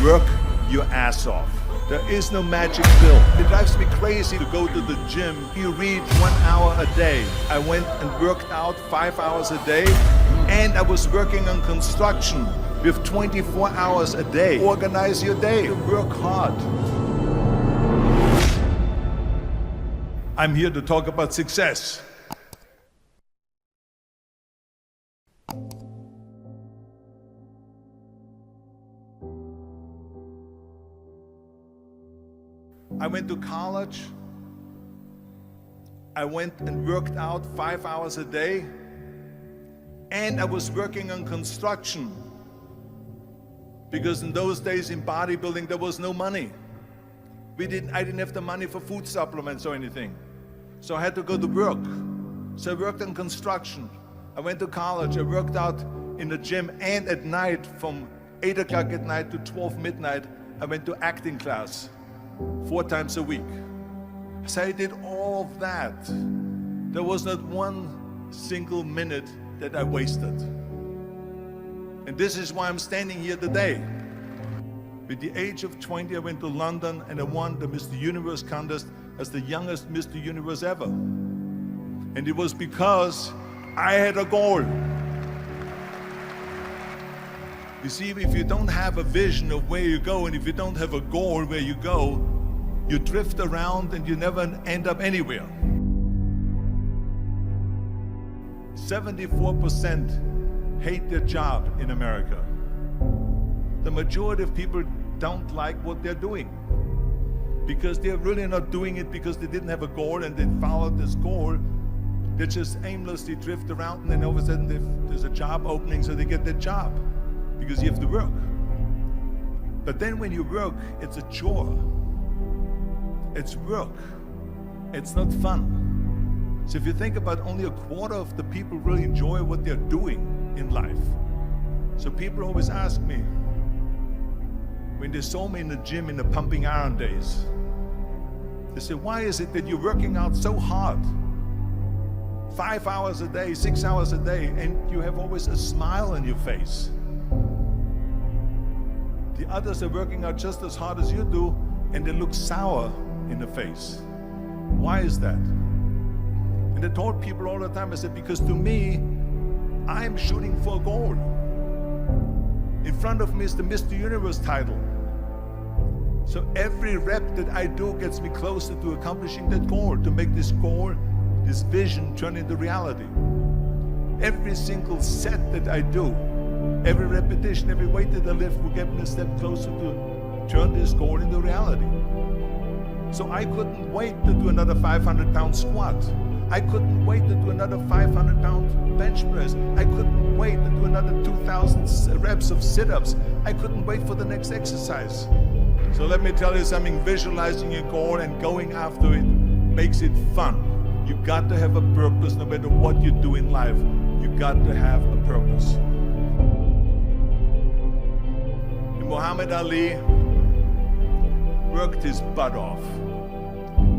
Work your ass off. There is no magic pill. It drives me crazy to go to the gym. You read 1 hour a day. I went and worked out 5 hours a day, and I was working on construction with 24 hours a day. Organize your day. Work hard. I'm here to talk about success. I went to college. I went and worked out 5 hours a day, and I was working on construction because in those days in bodybuilding there was no money. I didn't have the money for food supplements or anything, so I had to go to work. So I worked on construction. I went to college. I worked out in the gym, and at night from 8 o'clock at night to 12 midnight I went to acting class 4 times a week. So I did all of that. There was not one single minute that I wasted. And this is why I'm standing here today. At the age of 20, I went to London and I won the Mr. Universe contest as the youngest Mr. Universe ever. And it was because I had a goal. You see, if you don't have a vision of where you go, and if you don't have a goal where you go, you drift around and you never end up anywhere. 74% hate their job in America. The majority of people don't like what they're doing because they're really not doing it because they didn't have a goal and they followed this goal. They just aimlessly drift around, and then all of a sudden there's a job opening, so they get that job because you have to work. But then when you work, it's a chore. It's work. It's not fun. So if you think about, only a quarter of the people really enjoy what they're doing in life. So people always ask me, when they saw me in the gym in the pumping iron days, they say, why is it that you're working out so hard? 5 hours a day, 6 hours a day, and you have always a smile on your face. The others are working out just as hard as you do, and they look sour in the face. Why is that? And I told people all the time, I said, because to me, I'm shooting for a goal. In front of me is the Mr. Universe title. So every rep that I do gets me closer to accomplishing that goal, to make this goal, this vision turn into reality. Every single set that I do, every repetition, every weight that I lift will get me a step closer to turn this goal into reality. So I couldn't wait to do another 500-pound squat. I couldn't wait to do another 500-pound bench press. I couldn't wait to do another 2,000 reps of sit-ups. I couldn't wait for the next exercise. So let me tell you something, visualizing your goal and going after it makes it fun. You got to have a purpose no matter what you do in life. You got to have a purpose. And Muhammad Ali worked his butt off.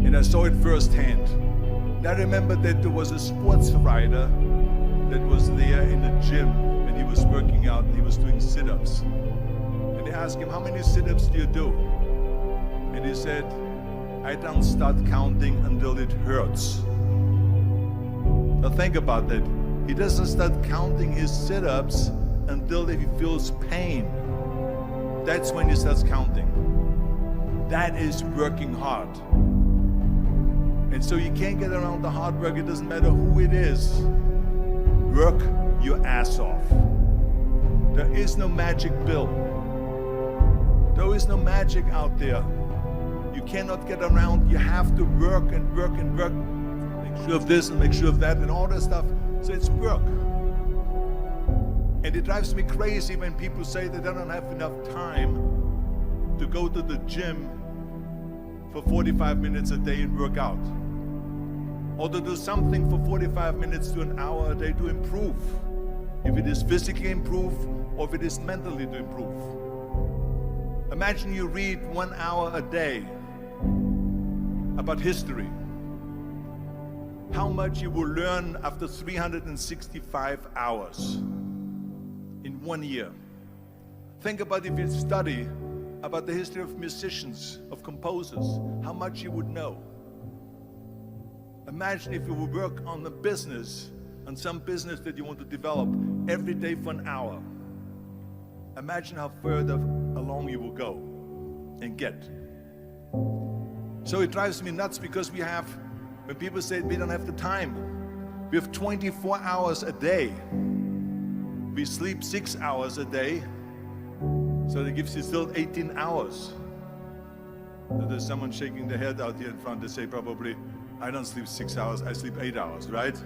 And I saw it firsthand. And I remember that there was a sports writer that was there in the gym and he was working out and he was doing sit-ups. And they asked him, how many sit-ups do you do? And he said, I don't start counting until it hurts. Now think about that. He doesn't start counting his sit-ups until he feels pain. That's when he starts counting. That is working hard. And so you can't get around the hard work. It doesn't matter who it is. Work your ass off. There is no magic pill. There is no magic out there. You cannot get around. You have to work and work and work. Make sure of this and make sure of that and all that stuff. So it's work. And it drives me crazy when people say that they don't have enough time to go to the gym for 45 minutes a day and work out. Or to do something for 45 minutes to an hour a day to improve. If it is physically improve or if it is mentally to improve. Imagine you read 1 hour a day about history. How much you will learn after 365 hours in 1 year. Think about if you study about the history of musicians, of composers, how much you would know. Imagine if you would work on the business, on some business that you want to develop every day for an hour. Imagine how further along you will go and get. So it drives me nuts because when people say we don't have the time, we have 24 hours a day. We sleep 6 hours a day, so that gives you still 18 hours. So there's someone shaking their head out here in front. They say probably, I don't sleep 6 hours, I sleep 8 hours, right?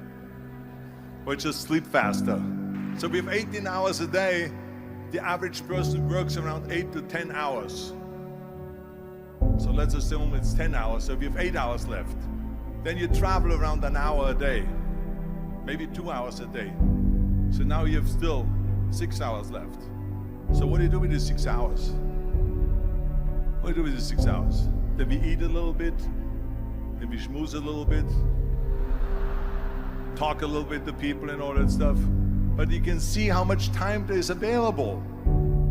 Or just sleep faster. So we have 18 hours a day. The average person works around 8 to 10 hours. So let's assume it's 10 hours, so we have 8 hours left. Then you travel around an hour a day, maybe 2 hours a day. So now you have still 6 hours left. So what do you do with these 6 hours? What do you do with these 6 hours? Then we eat a little bit, then we schmooze a little bit, talk a little bit to people and all that stuff. But you can see how much time there is available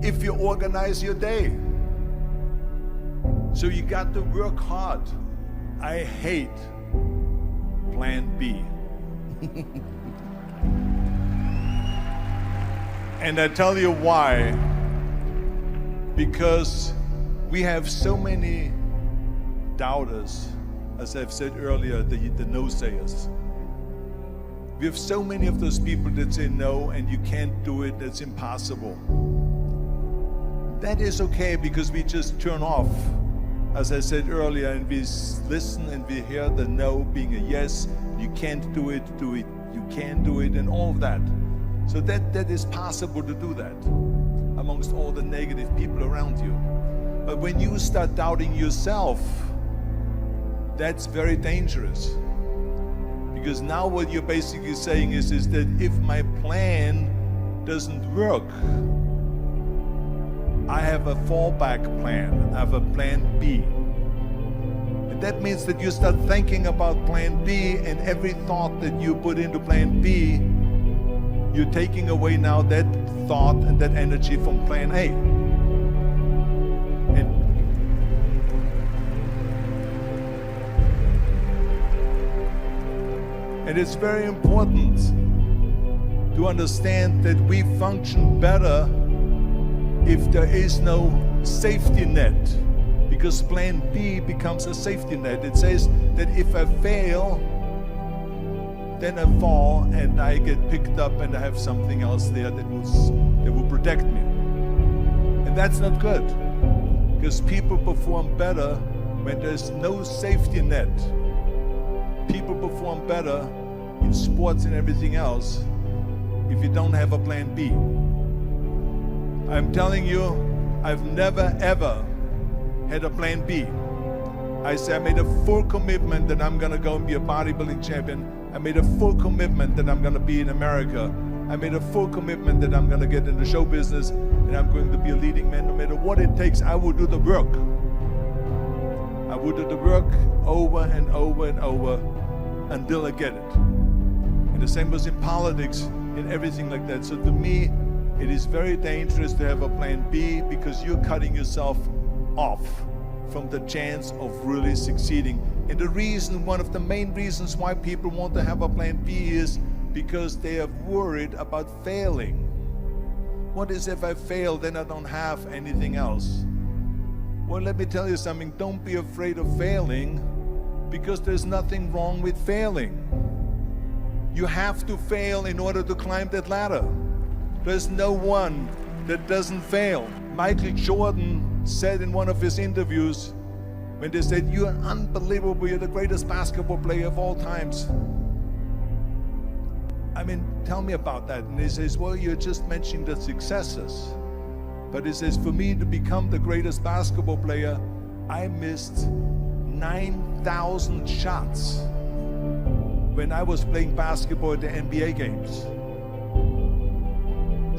if you organize your day. So you got to work hard. I hate plan B. And I tell you why. Because we have so many doubters, as I've said earlier, the no-sayers. We have so many of those people that say no and you can't do it, that's impossible. That is okay because we just turn off, as I said earlier, and we listen and we hear the no being a yes. You can't do it, you can do it, and all of that. So that is possible to do that amongst all the negative people around you. But when you start doubting yourself, that's very dangerous. Because now what you're basically saying is that if my plan doesn't work, I have a fallback plan, I have a plan B. And that means that you start thinking about plan B, and every thought that you put into plan B, you're taking away now that thought and that energy from plan A. And it's very important to understand that we function better if there is no safety net, because plan B becomes a safety net. It says that if I fail, then I fall and I get picked up and I have something else there that will protect me. And that's not good, because people perform better when there's no safety net. People perform better in sports and everything else if you don't have a plan B. I'm telling you, I've never ever had a plan B. I made a full commitment that I'm gonna go and be a bodybuilding champion. I made a full commitment that I'm gonna be in America. I made a full commitment that I'm gonna get in the show business and I'm going to be a leading man. No matter what it takes, I will do the work. I will do the work over and over and over until I get it. And the same was in politics and everything like that. So to me, it is very dangerous to have a plan B, because you're cutting yourself off from the chance of really succeeding. And the reason, one of the main reasons why people want to have a plan B is because they are worried about failing. What is if I fail, then I don't have anything else? Well, let me tell you something, don't be afraid of failing, because there's nothing wrong with failing. You have to fail in order to climb that ladder. There's no one that doesn't fail. Michael Jordan said in one of his interviews, when they said, "You're unbelievable, you're the greatest basketball player of all times." I mean, tell me about that. And he says, well, you're just mentioning the successes. But he says, for me to become the greatest basketball player, I missed 9,000 shots when I was playing basketball at the NBA games.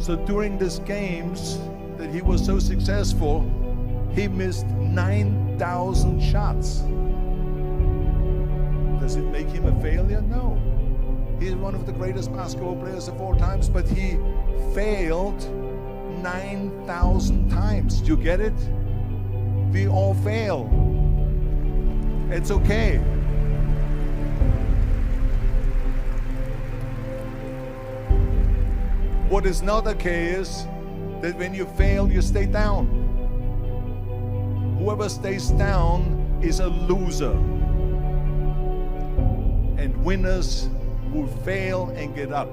So during these games that he was so successful, he missed 9,000 shots. Does it make him a failure? No. He's one of the greatest basketball players of all times, but he failed 9,000 times. Do you get it? We all fail. It's okay. What is not okay is that when you fail, you stay down. Whoever stays down is a loser. And winners will fail and get up,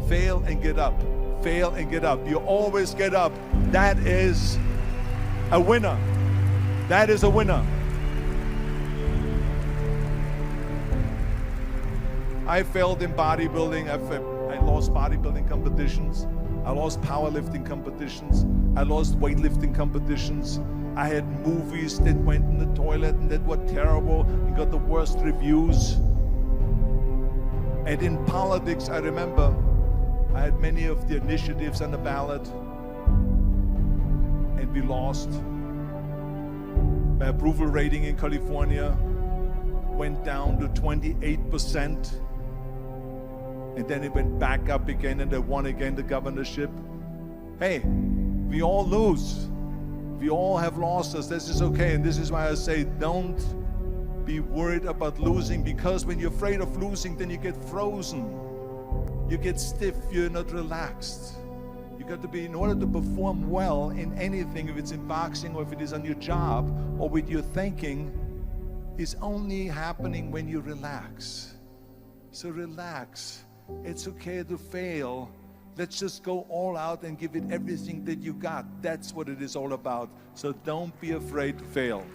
fail and get up, fail and get up. You always get up. That is a winner. That is a winner. I failed in bodybuilding. I lost bodybuilding competitions. I lost powerlifting competitions. I lost weightlifting competitions. I had movies that went in the toilet and that were terrible and got the worst reviews. And in politics, I remember I had many of the initiatives on the ballot, and we lost. My approval rating in California went down to 28%. And then it went back up again, and I won again the governorship. Hey, we all lose. We all have losses. This is okay. And this is why I say don't be worried about losing, because when you're afraid of losing, then you get frozen. You get stiff. You're not relaxed. You got to be, in order to perform well in anything, if it's in boxing or if it is on your job or with your thinking, is only happening when you relax. So relax. It's okay to fail. Let's just go all out and give it everything that you got. That's what it is all about. So don't be afraid to fail.